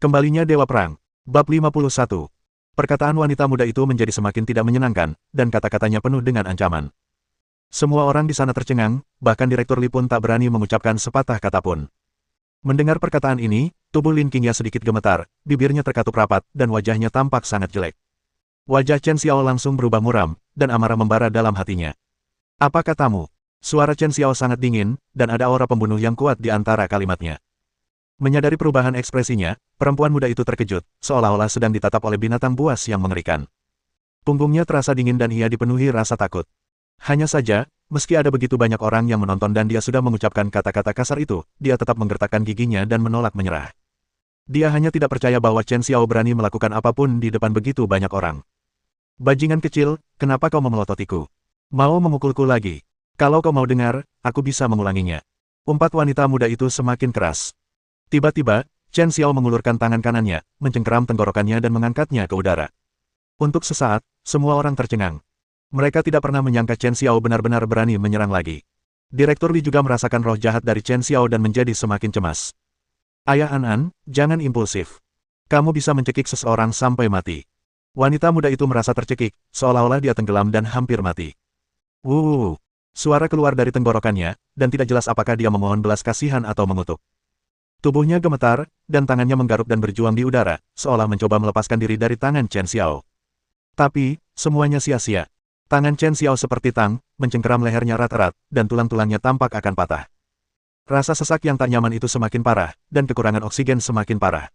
Kembalinya Dewa Perang. Bab 51. Perkataan wanita muda itu menjadi semakin tidak menyenangkan, dan kata-katanya penuh dengan ancaman. Semua orang di sana tercengang, bahkan Direktur Li pun tak berani mengucapkan sepatah kata pun. Mendengar perkataan ini, tubuh Lin Qingya sedikit gemetar, bibirnya terkatup rapat, dan wajahnya tampak sangat jelek. Wajah Chen Xiao langsung berubah muram, dan amarah membara dalam hatinya. Apa katamu? Suara Chen Xiao sangat dingin, dan ada aura pembunuh yang kuat di antara kalimatnya. Menyadari perubahan ekspresinya, perempuan muda itu terkejut, seolah-olah sedang ditatap oleh binatang buas yang mengerikan. Punggungnya terasa dingin dan ia dipenuhi rasa takut. Hanya saja, meski ada begitu banyak orang yang menonton dan dia sudah mengucapkan kata-kata kasar itu, dia tetap menggertakkan giginya dan menolak menyerah. Dia hanya tidak percaya bahwa Chen Xiao berani melakukan apapun di depan begitu banyak orang. Bajingan kecil, kenapa kau memelototiku? Mau memukulku lagi? Kalau kau mau dengar, aku bisa mengulanginya. Umpat wanita muda itu semakin keras. Tiba-tiba, Chen Xiao mengulurkan tangan kanannya, mencengkeram tenggorokannya dan mengangkatnya ke udara. Untuk sesaat, semua orang tercengang. Mereka tidak pernah menyangka Chen Xiao benar-benar berani menyerang lagi. Direktur Li juga merasakan roh jahat dari Chen Xiao dan menjadi semakin cemas. Ayah An, jangan impulsif. Kamu bisa mencekik seseorang sampai mati. Wanita muda itu merasa tercekik, seolah-olah dia tenggelam dan hampir mati. Wuh, suara keluar dari tenggorokannya, dan tidak jelas apakah dia memohon belas kasihan atau mengutuk. Tubuhnya gemetar, dan tangannya menggaruk dan berjuang di udara, seolah mencoba melepaskan diri dari tangan Chen Xiao. Tapi, semuanya sia-sia. Tangan Chen Xiao seperti tang, mencengkeram lehernya erat-erat, dan tulang-tulangnya tampak akan patah. Rasa sesak yang tak nyaman itu semakin parah, dan kekurangan oksigen semakin parah.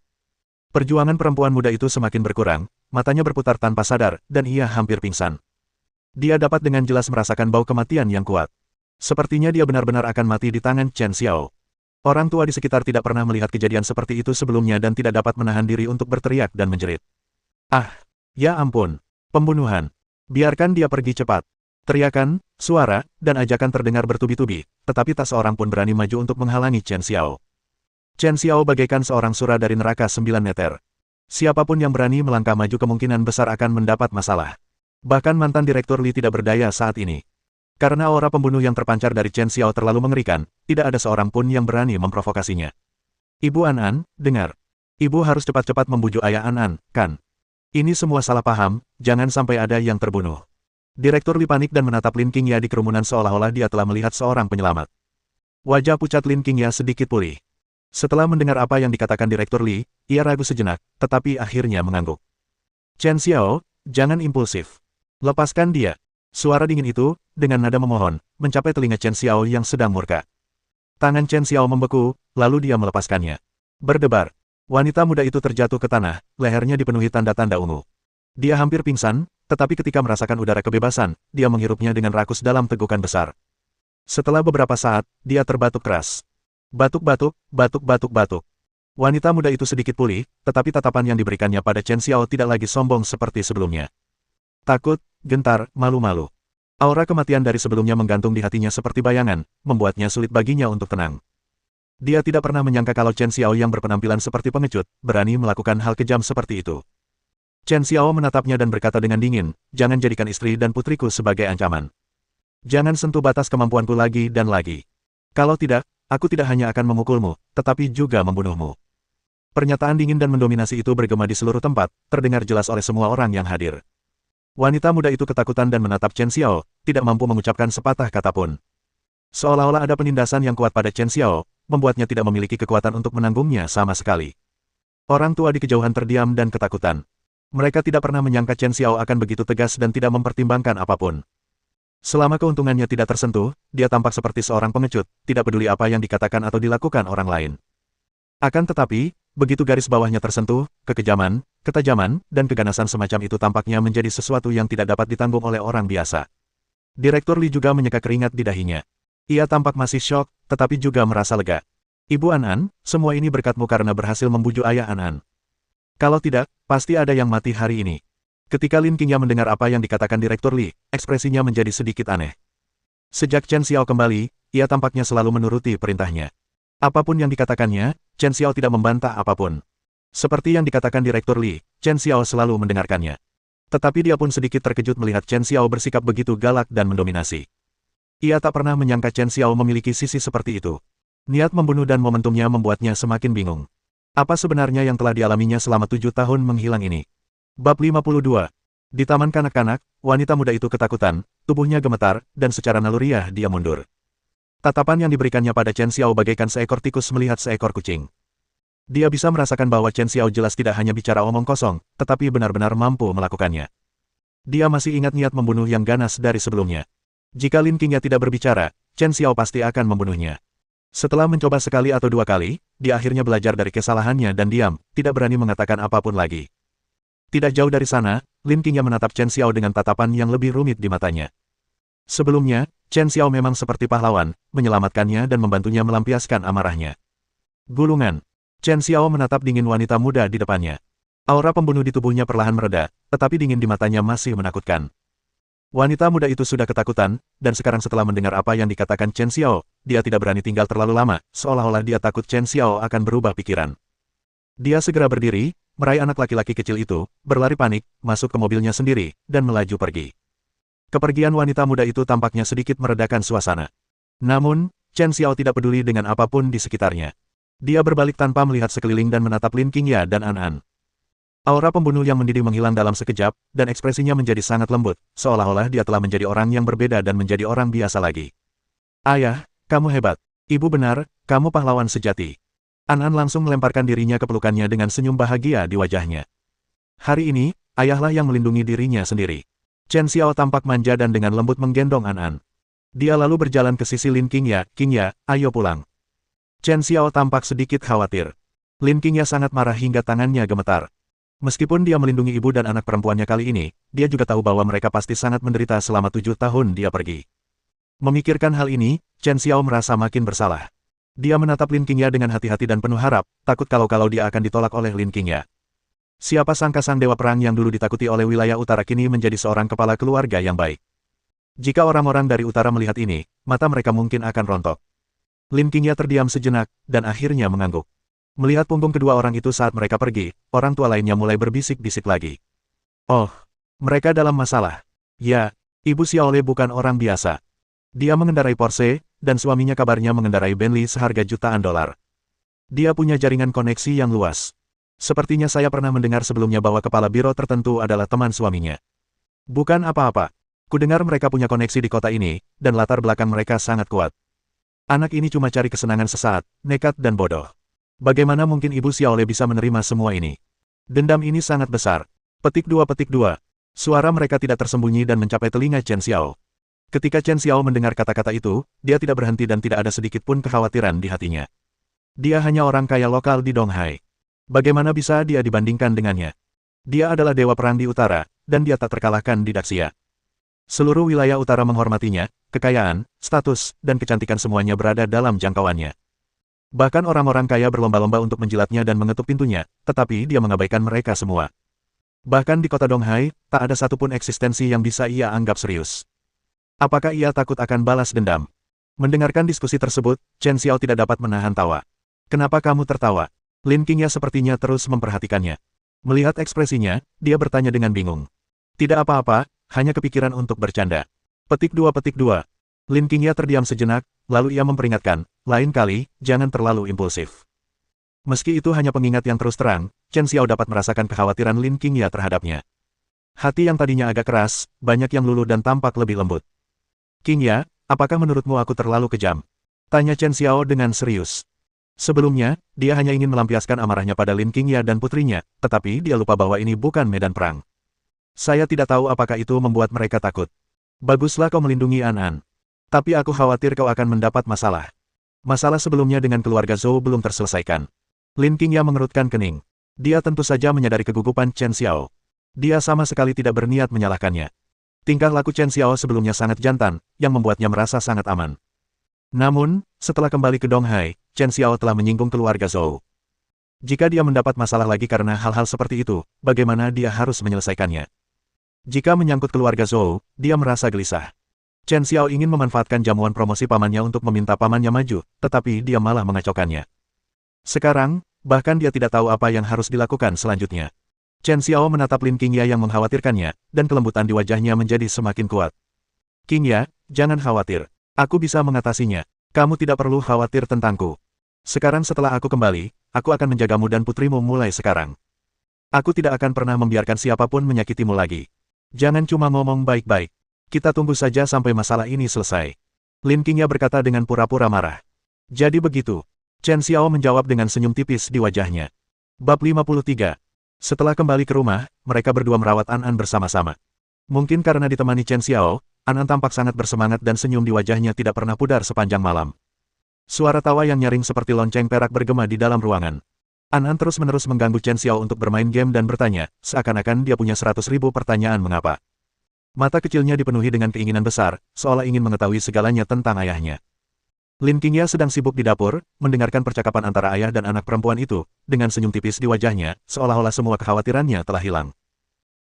Perjuangan perempuan muda itu semakin berkurang, matanya berputar tanpa sadar, dan ia hampir pingsan. Dia dapat dengan jelas merasakan bau kematian yang kuat. Sepertinya dia benar-benar akan mati di tangan Chen Xiao. Orang tua di sekitar tidak pernah melihat kejadian seperti itu sebelumnya dan tidak dapat menahan diri untuk berteriak dan menjerit. Ah, ya ampun, pembunuhan. Biarkan dia pergi cepat. Teriakan, suara, dan ajakan terdengar bertubi-tubi, tetapi tak seorang pun berani maju untuk menghalangi Chen Xiao. Chen Xiao bagaikan seorang sura dari neraka 9 meter. Siapapun yang berani melangkah maju kemungkinan besar akan mendapat masalah. Bahkan mantan Direktur Li tidak berdaya saat ini. Karena aura pembunuh yang terpancar dari Chen Xiao terlalu mengerikan, tidak ada seorang pun yang berani memprovokasinya. Ibu An, dengar. Ibu harus cepat-cepat membujuk ayah An, kan? Ini semua salah paham, jangan sampai ada yang terbunuh. Direktur Li panik dan menatap Lin Qingya di kerumunan seolah-olah dia telah melihat seorang penyelamat. Wajah pucat Lin Qingya sedikit pulih. Setelah mendengar apa yang dikatakan Direktur Li, ia ragu sejenak, tetapi akhirnya mengangguk. Chen Xiao, jangan impulsif. Lepaskan dia. Suara dingin itu, dengan nada memohon, mencapai telinga Chen Xiao yang sedang murka. Tangan Chen Xiao membeku, lalu dia melepaskannya. Berdebar. Wanita muda itu terjatuh ke tanah, lehernya dipenuhi tanda-tanda ungu. Dia hampir pingsan, tetapi ketika merasakan udara kebebasan, dia menghirupnya dengan rakus dalam tegukan besar. Setelah beberapa saat, dia terbatuk keras. Batuk-batuk, batuk-batuk-batuk. Wanita muda itu sedikit pulih, tetapi tatapan yang diberikannya pada Chen Xiao tidak lagi sombong seperti sebelumnya. Takut, gentar, malu-malu. Aura kematian dari sebelumnya menggantung di hatinya seperti bayangan, membuatnya sulit baginya untuk tenang. Dia tidak pernah menyangka kalau Chen Xiao yang berpenampilan seperti pengecut, berani melakukan hal kejam seperti itu. Chen Xiao menatapnya dan berkata dengan dingin, jangan jadikan istri dan putriku sebagai ancaman. Jangan sentuh batas kemampuanku lagi dan lagi. Kalau tidak, aku tidak hanya akan memukulmu, tetapi juga membunuhmu. Pernyataan dingin dan mendominasi itu bergema di seluruh tempat, terdengar jelas oleh semua orang yang hadir. Wanita muda itu ketakutan dan menatap Chen Xiao, tidak mampu mengucapkan sepatah kata pun. Seolah-olah ada penindasan yang kuat pada Chen Xiao, membuatnya tidak memiliki kekuatan untuk menanggungnya sama sekali. Orang tua di kejauhan terdiam dan ketakutan. Mereka tidak pernah menyangka Chen Xiao akan begitu tegas dan tidak mempertimbangkan apapun. Selama keuntungannya tidak tersentuh, dia tampak seperti seorang pengecut, tidak peduli apa yang dikatakan atau dilakukan orang lain. Akan tetapi, begitu garis bawahnya tersentuh, kekejaman, ketajaman, dan keganasan semacam itu tampaknya menjadi sesuatu yang tidak dapat ditanggung oleh orang biasa. Direktur Li juga menyeka keringat di dahinya. Ia tampak masih syok, tetapi juga merasa lega. Ibu An, semua ini berkatmu karena berhasil membujuk ayah An. Kalau tidak, pasti ada yang mati hari ini. Ketika Lin Qingya mendengar apa yang dikatakan Direktur Li, ekspresinya menjadi sedikit aneh. Sejak Chen Xiao kembali, ia tampaknya selalu menuruti perintahnya. Apapun yang dikatakannya, Chen Xiao tidak membantah apapun. Seperti yang dikatakan Direktur Li, Chen Xiao selalu mendengarkannya. Tetapi dia pun sedikit terkejut melihat Chen Xiao bersikap begitu galak dan mendominasi. Ia tak pernah menyangka Chen Xiao memiliki sisi seperti itu. Niat membunuh dan momentumnya membuatnya semakin bingung. Apa sebenarnya yang telah dialaminya selama 7 tahun menghilang ini? Bab 52. Di taman kanak-kanak, wanita muda itu ketakutan, tubuhnya gemetar, dan secara naluriah dia mundur. Tatapan yang diberikannya pada Chen Xiao bagaikan seekor tikus melihat seekor kucing. Dia bisa merasakan bahwa Chen Xiao jelas tidak hanya bicara omong kosong, tetapi benar-benar mampu melakukannya. Dia masih ingat niat membunuh yang ganas dari sebelumnya. Jika Lin Qingya tidak berbicara, Chen Xiao pasti akan membunuhnya. Setelah mencoba sekali atau dua kali, dia akhirnya belajar dari kesalahannya dan diam, tidak berani mengatakan apapun lagi. Tidak jauh dari sana, Lin Qingya menatap Chen Xiao dengan tatapan yang lebih rumit di matanya. Sebelumnya, Chen Xiao memang seperti pahlawan, menyelamatkannya dan membantunya melampiaskan amarahnya. Gulungan. Chen Xiao menatap dingin wanita muda di depannya. Aura pembunuh di tubuhnya perlahan mereda, tetapi dingin di matanya masih menakutkan. Wanita muda itu sudah ketakutan, dan sekarang setelah mendengar apa yang dikatakan Chen Xiao, dia tidak berani tinggal terlalu lama, seolah-olah dia takut Chen Xiao akan berubah pikiran. Dia segera berdiri, meraih anak laki-laki kecil itu, berlari panik, masuk ke mobilnya sendiri, dan melaju pergi. Kepergian wanita muda itu tampaknya sedikit meredakan suasana. Namun, Chen Xiao tidak peduli dengan apapun di sekitarnya. Dia berbalik tanpa melihat sekeliling dan menatap Lin Qingya dan An. Aura pembunuh yang mendidih menghilang dalam sekejap, dan ekspresinya menjadi sangat lembut, seolah-olah dia telah menjadi orang yang berbeda dan menjadi orang biasa lagi. Ayah, kamu hebat. Ibu benar, kamu pahlawan sejati. An langsung melemparkan dirinya ke pelukannya dengan senyum bahagia di wajahnya. Hari ini, ayahlah yang melindungi dirinya sendiri. Chen Xiao tampak manja dan dengan lembut menggendong An. Dia lalu berjalan ke sisi Lin Qingya, Qingya, ayo pulang. Chen Xiao tampak sedikit khawatir. Lin Qingya sangat marah hingga tangannya gemetar. Meskipun dia melindungi ibu dan anak perempuannya kali ini, dia juga tahu bahwa mereka pasti sangat menderita selama 7 tahun dia pergi. Memikirkan hal ini, Chen Xiao merasa makin bersalah. Dia menatap Lin Qingya dengan hati-hati dan penuh harap, takut kalau dia akan ditolak oleh Lin Qingya. Siapa sangka sang dewa perang yang dulu ditakuti oleh wilayah utara kini menjadi seorang kepala keluarga yang baik. Jika orang-orang dari utara melihat ini, mata mereka mungkin akan rontok. Lin Qingya terdiam sejenak, dan akhirnya mengangguk. Melihat punggung kedua orang itu saat mereka pergi, orang tua lainnya mulai berbisik-bisik lagi. Oh, mereka dalam masalah. Ya, Ibu Xiaole bukan orang biasa. Dia mengendarai Porsche, dan suaminya kabarnya mengendarai Bentley seharga jutaan dolar. Dia punya jaringan koneksi yang luas. Sepertinya saya pernah mendengar sebelumnya bahwa kepala biro tertentu adalah teman suaminya. Bukan apa-apa. Kudengar mereka punya koneksi di kota ini, dan latar belakang mereka sangat kuat. Anak ini cuma cari kesenangan sesaat, nekat dan bodoh. Bagaimana mungkin Ibu Xiaole bisa menerima semua ini? Dendam ini sangat besar. Petik 2. Suara mereka tidak tersembunyi dan mencapai telinga Chen Xiao. Ketika Chen Xiao mendengar kata-kata itu, dia tidak berhenti dan tidak ada sedikit pun kekhawatiran di hatinya. Dia hanya orang kaya lokal di Donghai. Bagaimana bisa dia dibandingkan dengannya? Dia adalah dewa perang di utara, dan dia tak terkalahkan di Daxia. Seluruh wilayah utara menghormatinya, kekayaan, status, dan kecantikan semuanya berada dalam jangkauannya. Bahkan orang-orang kaya berlomba-lomba untuk menjilatnya dan mengetuk pintunya, tetapi dia mengabaikan mereka semua. Bahkan di kota Donghai, tak ada satupun eksistensi yang bisa ia anggap serius. Apakah ia takut akan balas dendam? Mendengarkan diskusi tersebut, Chen Xiao tidak dapat menahan tawa. Kenapa kamu tertawa? Lin Qingya sepertinya terus memperhatikannya. Melihat ekspresinya, dia bertanya dengan bingung. Tidak apa-apa, hanya kepikiran untuk bercanda. Petik 2. Lin Qingya terdiam sejenak, lalu ia memperingatkan, lain kali, jangan terlalu impulsif. Meski itu hanya pengingat yang terus terang, Chen Xiao dapat merasakan kekhawatiran Lin Qingya terhadapnya. Hati yang tadinya agak keras, banyak yang luluh dan tampak lebih lembut. Qingya, apakah menurutmu aku terlalu kejam? Tanya Chen Xiao dengan serius. Sebelumnya, dia hanya ingin melampiaskan amarahnya pada Lin Qingya dan putrinya, tetapi dia lupa bahwa ini bukan medan perang. Saya tidak tahu apakah itu membuat mereka takut. Baguslah kau melindungi An. Tapi aku khawatir kau akan mendapat masalah. Masalah sebelumnya dengan keluarga Zhou belum terselesaikan. Lin Qingya mengerutkan kening. Dia tentu saja menyadari kegugupan Chen Xiao. Dia sama sekali tidak berniat menyalahkannya. Tingkah laku Chen Xiao sebelumnya sangat jantan, yang membuatnya merasa sangat aman. Namun, setelah kembali ke Donghai, Chen Xiao telah menyinggung keluarga Zhou. Jika dia mendapat masalah lagi karena hal-hal seperti itu, bagaimana dia harus menyelesaikannya? Jika menyangkut keluarga Zhou, dia merasa gelisah. Chen Xiao ingin memanfaatkan jamuan promosi pamannya untuk meminta pamannya maju, tetapi dia malah mengacaukannya. Sekarang, bahkan dia tidak tahu apa yang harus dilakukan selanjutnya. Chen Xiao menatap Lin Qingya yang mengkhawatirkannya, dan kelembutan di wajahnya menjadi semakin kuat. Qingya, jangan khawatir. Aku bisa mengatasinya. Kamu tidak perlu khawatir tentangku. Sekarang setelah aku kembali, aku akan menjagamu dan putrimu mulai sekarang. Aku tidak akan pernah membiarkan siapapun menyakitimu lagi. Jangan cuma ngomong baik-baik. Kita tunggu saja sampai masalah ini selesai. Lin Qingya berkata dengan pura-pura marah. Jadi begitu. Chen Xiao menjawab dengan senyum tipis di wajahnya. Bab 53. Setelah kembali ke rumah, mereka berdua merawat An An bersama-sama. Mungkin karena ditemani Chen Xiao, An An tampak sangat bersemangat dan senyum di wajahnya tidak pernah pudar sepanjang malam. Suara tawa yang nyaring seperti lonceng perak bergema di dalam ruangan. An An terus-menerus mengganggu Chen Xiao untuk bermain game dan bertanya, seakan-akan dia punya 100.000 pertanyaan mengapa. Mata kecilnya dipenuhi dengan keinginan besar, seolah ingin mengetahui segalanya tentang ayahnya. Lin Qingya sedang sibuk di dapur, mendengarkan percakapan antara ayah dan anak perempuan itu, dengan senyum tipis di wajahnya, seolah-olah semua kekhawatirannya telah hilang.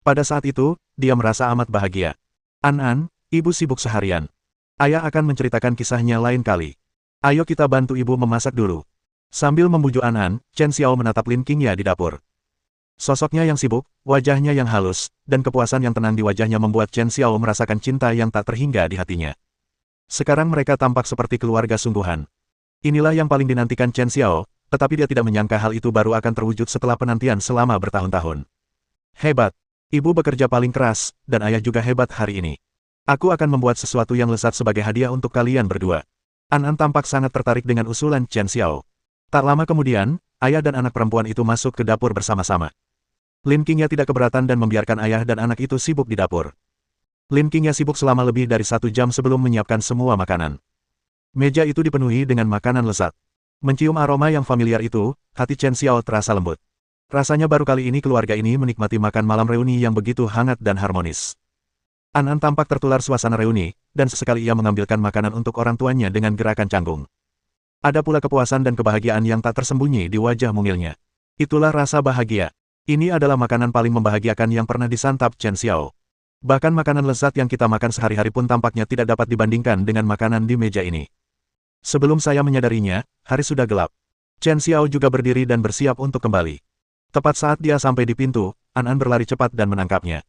Pada saat itu, dia merasa amat bahagia. An An, ibu sibuk seharian. Ayah akan menceritakan kisahnya lain kali. Ayo kita bantu ibu memasak dulu. Sambil membujuk An An, Chen Xiao menatap Lin Qingya di dapur. Sosoknya yang sibuk, wajahnya yang halus, dan kepuasan yang tenang di wajahnya membuat Chen Xiao merasakan cinta yang tak terhingga di hatinya. Sekarang mereka tampak seperti keluarga sungguhan. Inilah yang paling dinantikan Chen Xiao, tetapi dia tidak menyangka hal itu baru akan terwujud setelah penantian selama bertahun-tahun. Hebat. Ibu bekerja paling keras, dan ayah juga hebat hari ini. Aku akan membuat sesuatu yang lezat sebagai hadiah untuk kalian berdua. An An tampak sangat tertarik dengan usulan Chen Xiao. Tak lama kemudian, ayah dan anak perempuan itu masuk ke dapur bersama-sama. Lin Qingya tidak keberatan dan membiarkan ayah dan anak itu sibuk di dapur. Lin Qingya sibuk selama lebih dari 1 jam sebelum menyiapkan semua makanan. Meja itu dipenuhi dengan makanan lezat. Mencium aroma yang familiar itu, hati Chen Xiao terasa lembut. Rasanya baru kali ini keluarga ini menikmati makan malam reuni yang begitu hangat dan harmonis. An An tampak tertular suasana reuni, dan sesekali ia mengambilkan makanan untuk orang tuanya dengan gerakan canggung. Ada pula kepuasan dan kebahagiaan yang tak tersembunyi di wajah mungilnya. Itulah rasa bahagia. Ini adalah makanan paling membahagiakan yang pernah disantap Chen Xiao. Bahkan makanan lezat yang kita makan sehari-hari pun tampaknya tidak dapat dibandingkan dengan makanan di meja ini. Sebelum saya menyadarinya, hari sudah gelap. Chen Xiao juga berdiri dan bersiap untuk kembali. Tepat saat dia sampai di pintu, An An berlari cepat dan menangkapnya.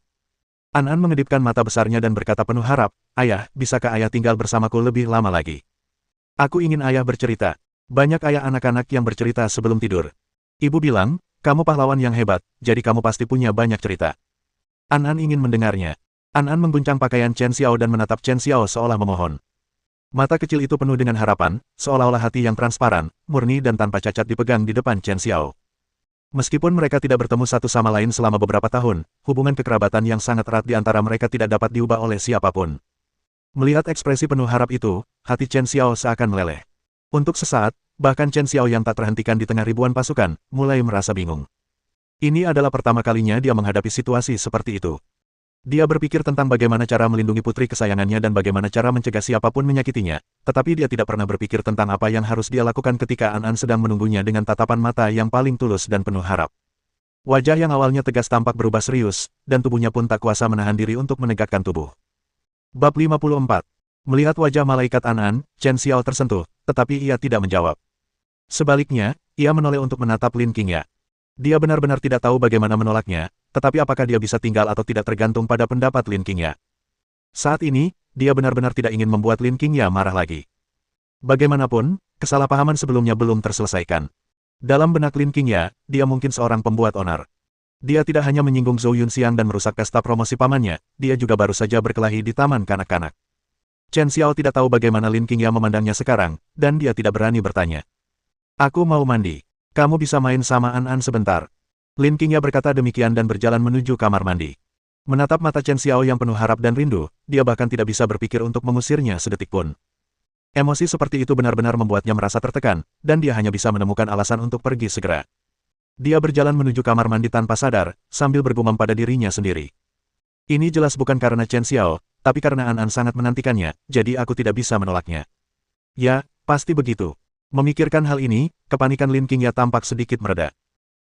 An An mengedipkan mata besarnya dan berkata penuh harap, "Ayah, bisakah ayah tinggal bersamaku lebih lama lagi? Aku ingin ayah bercerita." Banyak ayah anak-anak yang bercerita sebelum tidur. Ibu bilang, kamu pahlawan yang hebat, jadi kamu pasti punya banyak cerita. An An ingin mendengarnya. An An mengguncang pakaian Chen Xiao dan menatap Chen Xiao seolah memohon. Mata kecil itu penuh dengan harapan, seolah-olah hati yang transparan, murni dan tanpa cacat dipegang di depan Chen Xiao. Meskipun mereka tidak bertemu satu sama lain selama beberapa tahun, hubungan kekerabatan yang sangat erat di antara mereka tidak dapat diubah oleh siapapun. Melihat ekspresi penuh harap itu, hati Chen Xiao seakan meleleh. Untuk sesaat, bahkan Chen Xiao yang tak terhentikan di tengah ribuan pasukan, mulai merasa bingung. Ini adalah pertama kalinya dia menghadapi situasi seperti itu. Dia berpikir tentang bagaimana cara melindungi putri kesayangannya dan bagaimana cara mencegah siapapun menyakitinya, tetapi dia tidak pernah berpikir tentang apa yang harus dia lakukan ketika An An sedang menunggunya dengan tatapan mata yang paling tulus dan penuh harap. Wajah yang awalnya tegas tampak berubah serius, dan tubuhnya pun tak kuasa menahan diri untuk menegakkan tubuh. Bab 54. Melihat wajah malaikat An An, Chen Xiao tersentuh, tetapi ia tidak menjawab. Sebaliknya, ia menoleh untuk menatap Lin Qingya. Dia benar-benar tidak tahu bagaimana menolaknya, tetapi apakah dia bisa tinggal atau tidak tergantung pada pendapat Lin Qingya. Saat ini, dia benar-benar tidak ingin membuat Lin Qingya marah lagi. Bagaimanapun, kesalahpahaman sebelumnya belum terselesaikan. Dalam benak Lin Qingya, dia mungkin seorang pembuat onar. Dia tidak hanya menyinggung Zhou Yunxiang dan merusak pesta promosi pamannya, dia juga baru saja berkelahi di taman kanak-kanak. Chen Xiao tidak tahu bagaimana Lin Qingya memandangnya sekarang, dan dia tidak berani bertanya. Aku mau mandi. Kamu bisa main sama An An sebentar. Lin Qingya berkata demikian dan berjalan menuju kamar mandi. Menatap mata Chen Xiao yang penuh harap dan rindu, dia bahkan tidak bisa berpikir untuk mengusirnya sedetik pun. Emosi seperti itu benar-benar membuatnya merasa tertekan, dan dia hanya bisa menemukan alasan untuk pergi segera. Dia berjalan menuju kamar mandi tanpa sadar, sambil bergumam pada dirinya sendiri. Ini jelas bukan karena Chen Xiao, tapi karena An An sangat menantikannya, jadi aku tidak bisa menolaknya. Ya, pasti begitu. Memikirkan hal ini, kepanikan Lin Qingya tampak sedikit mereda.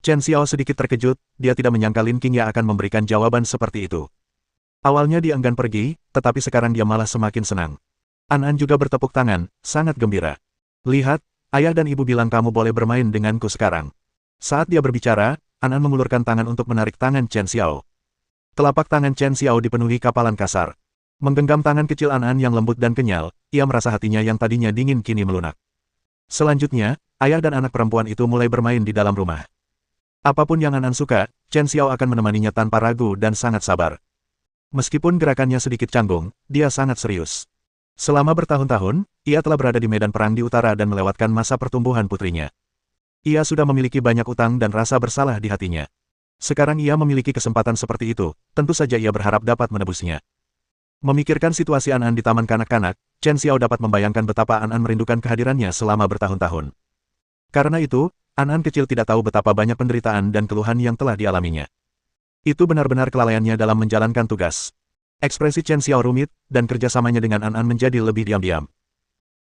Chen Xiao sedikit terkejut, dia tidak menyangka Lin Qingya akan memberikan jawaban seperti itu. Awalnya dia enggan pergi, tetapi sekarang dia malah semakin senang. An An juga bertepuk tangan, sangat gembira. Lihat, ayah dan ibu bilang kamu boleh bermain denganku sekarang. Saat dia berbicara, An An mengulurkan tangan untuk menarik tangan Chen Xiao. Telapak tangan Chen Xiao dipenuhi kapalan kasar. Menggenggam tangan kecil An An yang lembut dan kenyal, ia merasa hatinya yang tadinya dingin kini melunak. Selanjutnya, ayah dan anak perempuan itu mulai bermain di dalam rumah. Apapun yang An suka, Chen Xiao akan menemaninya tanpa ragu dan sangat sabar. Meskipun gerakannya sedikit canggung, dia sangat serius. Selama bertahun-tahun, ia telah berada di medan perang di utara dan melewatkan masa pertumbuhan putrinya. Ia sudah memiliki banyak utang dan rasa bersalah di hatinya. Sekarang ia memiliki kesempatan seperti itu, tentu saja ia berharap dapat menebusnya. Memikirkan situasi An di taman kanak-kanak, Chen Xiao dapat membayangkan betapa An merindukan kehadirannya selama bertahun-tahun. Karena itu, An kecil tidak tahu betapa banyak penderitaan dan keluhan yang telah dialaminya. Itu benar-benar kelalaiannya dalam menjalankan tugas. Ekspresi Chen Xiao rumit, dan kerjasamanya dengan An menjadi lebih diam-diam.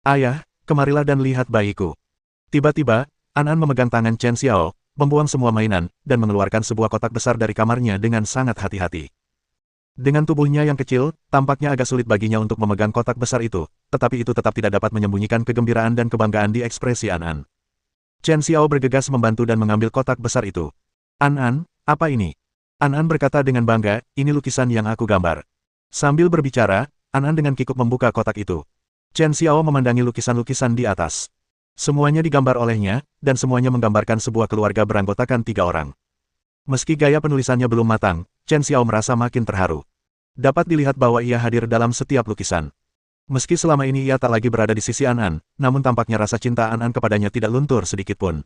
Ayah, kemarilah dan lihat bayiku. Tiba-tiba, An memegang tangan Chen Xiao, membuang semua mainan, dan mengeluarkan sebuah kotak besar dari kamarnya dengan sangat hati-hati. Dengan tubuhnya yang kecil, tampaknya agak sulit baginya untuk memegang kotak besar itu, tetapi itu tetap tidak dapat menyembunyikan kegembiraan dan kebanggaan di ekspresi An. Chen Xiao bergegas membantu dan mengambil kotak besar itu. An, apa ini? An berkata dengan bangga, ini lukisan yang aku gambar. Sambil berbicara, An dengan kikuk membuka kotak itu. Chen Xiao memandangi lukisan-lukisan di atas. Semuanya digambar olehnya, dan semuanya menggambarkan sebuah keluarga beranggotakan 3 orang. Meski gaya penulisannya belum matang, Chen Xiao merasa makin terharu. Dapat dilihat bahwa ia hadir dalam setiap lukisan. Meski selama ini ia tak lagi berada di sisi An, namun tampaknya rasa cinta An kepadanya tidak luntur sedikitpun.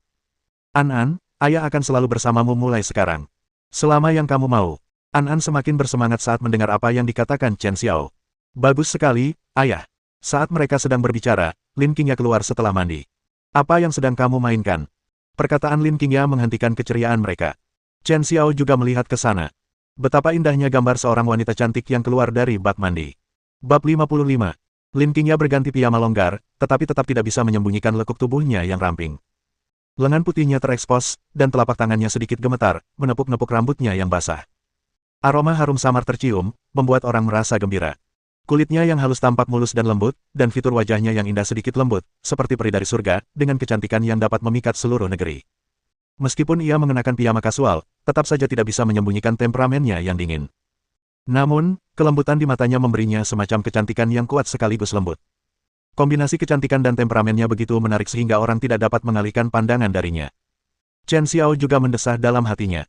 An, ayah akan selalu bersamamu mulai sekarang. Selama yang kamu mau. An semakin bersemangat saat mendengar apa yang dikatakan Chen Xiao. Bagus sekali, ayah. Saat mereka sedang berbicara, Lin Qingya keluar setelah mandi. Apa yang sedang kamu mainkan? Perkataan Lin Qingya menghentikan keceriaan mereka. Chen Xiao juga melihat ke sana. Betapa indahnya gambar seorang wanita cantik yang keluar dari bak mandi. Bab 55. Lin Qingya berganti piyama longgar, tetapi tetap tidak bisa menyembunyikan lekuk tubuhnya yang ramping. Lengan putihnya terekspos, dan telapak tangannya sedikit gemetar, menepuk-nepuk rambutnya yang basah. Aroma harum samar tercium, membuat orang merasa gembira. Kulitnya yang halus tampak mulus dan lembut, dan fitur wajahnya yang indah sedikit lembut, seperti peri dari surga, dengan kecantikan yang dapat memikat seluruh negeri. Meskipun ia mengenakan piyama kasual, tetap saja tidak bisa menyembunyikan temperamennya yang dingin. Namun, kelembutan di matanya memberinya semacam kecantikan yang kuat sekaligus lembut. Kombinasi kecantikan dan temperamennya begitu menarik sehingga orang tidak dapat mengalihkan pandangan darinya. Chen Xiao juga mendesah dalam hatinya.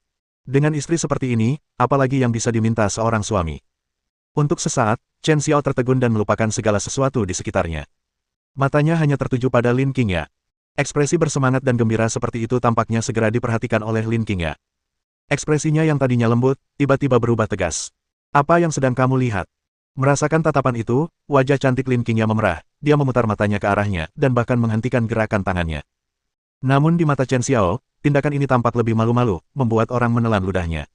Dengan istri seperti ini, apalagi yang bisa diminta seorang suami. Untuk sesaat, Chen Xiao tertegun dan melupakan segala sesuatu di sekitarnya. Matanya hanya tertuju pada Lin Qingya. Ekspresi bersemangat dan gembira seperti itu tampaknya segera diperhatikan oleh Lin Qingya. Ekspresinya yang tadinya lembut, tiba-tiba berubah tegas. Apa yang sedang kamu lihat? Merasakan tatapan itu, wajah cantik Lin Qingya memerah, dia memutar matanya ke arahnya, dan bahkan menghentikan gerakan tangannya. Namun di mata Chen Xiao, tindakan ini tampak lebih malu-malu, membuat orang menelan ludahnya.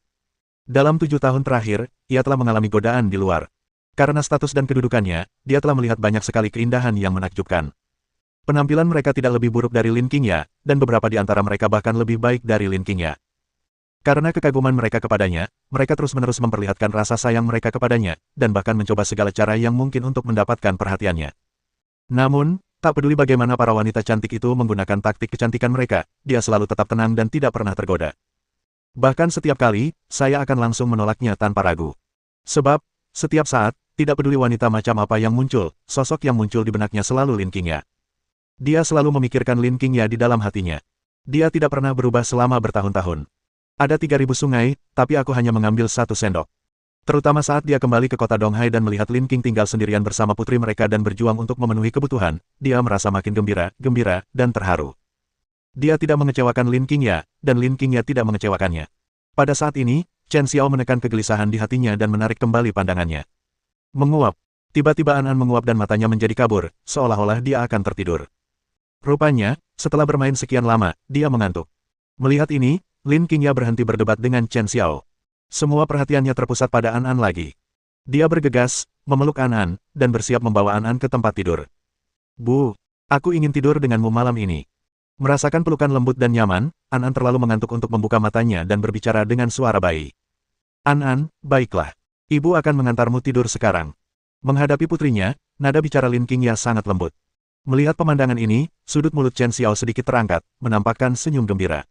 Dalam 7 tahun terakhir, ia telah mengalami godaan di luar. Karena status dan kedudukannya, dia telah melihat banyak sekali keindahan yang menakjubkan. Penampilan mereka tidak lebih buruk dari Lin Qingya, dan beberapa di antara mereka bahkan lebih baik dari Lin Qingya. Karena kekaguman mereka kepadanya, mereka terus-menerus memperlihatkan rasa sayang mereka kepadanya, dan bahkan mencoba segala cara yang mungkin untuk mendapatkan perhatiannya. Namun, tak peduli bagaimana para wanita cantik itu menggunakan taktik kecantikan mereka, dia selalu tetap tenang dan tidak pernah tergoda. Bahkan setiap kali, saya akan langsung menolaknya tanpa ragu. Sebab, setiap saat, tidak peduli wanita macam apa yang muncul, sosok yang muncul di benaknya selalu Lin Qingya. Dia selalu memikirkan Lin Qingya di dalam hatinya. Dia tidak pernah berubah selama bertahun-tahun. Ada 3.000 sungai, tapi aku hanya mengambil 1 sendok. Terutama saat dia kembali ke kota Donghai dan melihat Lin Qing tinggal sendirian bersama putri mereka dan berjuang untuk memenuhi kebutuhan, dia merasa makin gembira, dan terharu. Dia tidak mengecewakan Lin Qingya, dan Lin Qingya tidak mengecewakannya. Pada saat ini, Chen Xiao menekan kegelisahan di hatinya dan menarik kembali pandangannya. Menguap. Tiba-tiba An menguap dan matanya menjadi kabur, seolah-olah dia akan tertidur. Rupanya, setelah bermain sekian lama, dia mengantuk. Melihat ini, Lin Qingya berhenti berdebat dengan Chen Xiao. Semua perhatiannya terpusat pada An lagi. Dia bergegas, memeluk An, dan bersiap membawa An ke tempat tidur. Bu, aku ingin tidur denganmu malam ini. Merasakan pelukan lembut dan nyaman, An terlalu mengantuk untuk membuka matanya dan berbicara dengan suara bayi. An, baiklah. Ibu akan mengantarmu tidur sekarang. Menghadapi putrinya, nada bicara Lin Qingya sangat lembut. Melihat pemandangan ini, sudut mulut Chen Xiao sedikit terangkat, menampakkan senyum gembira.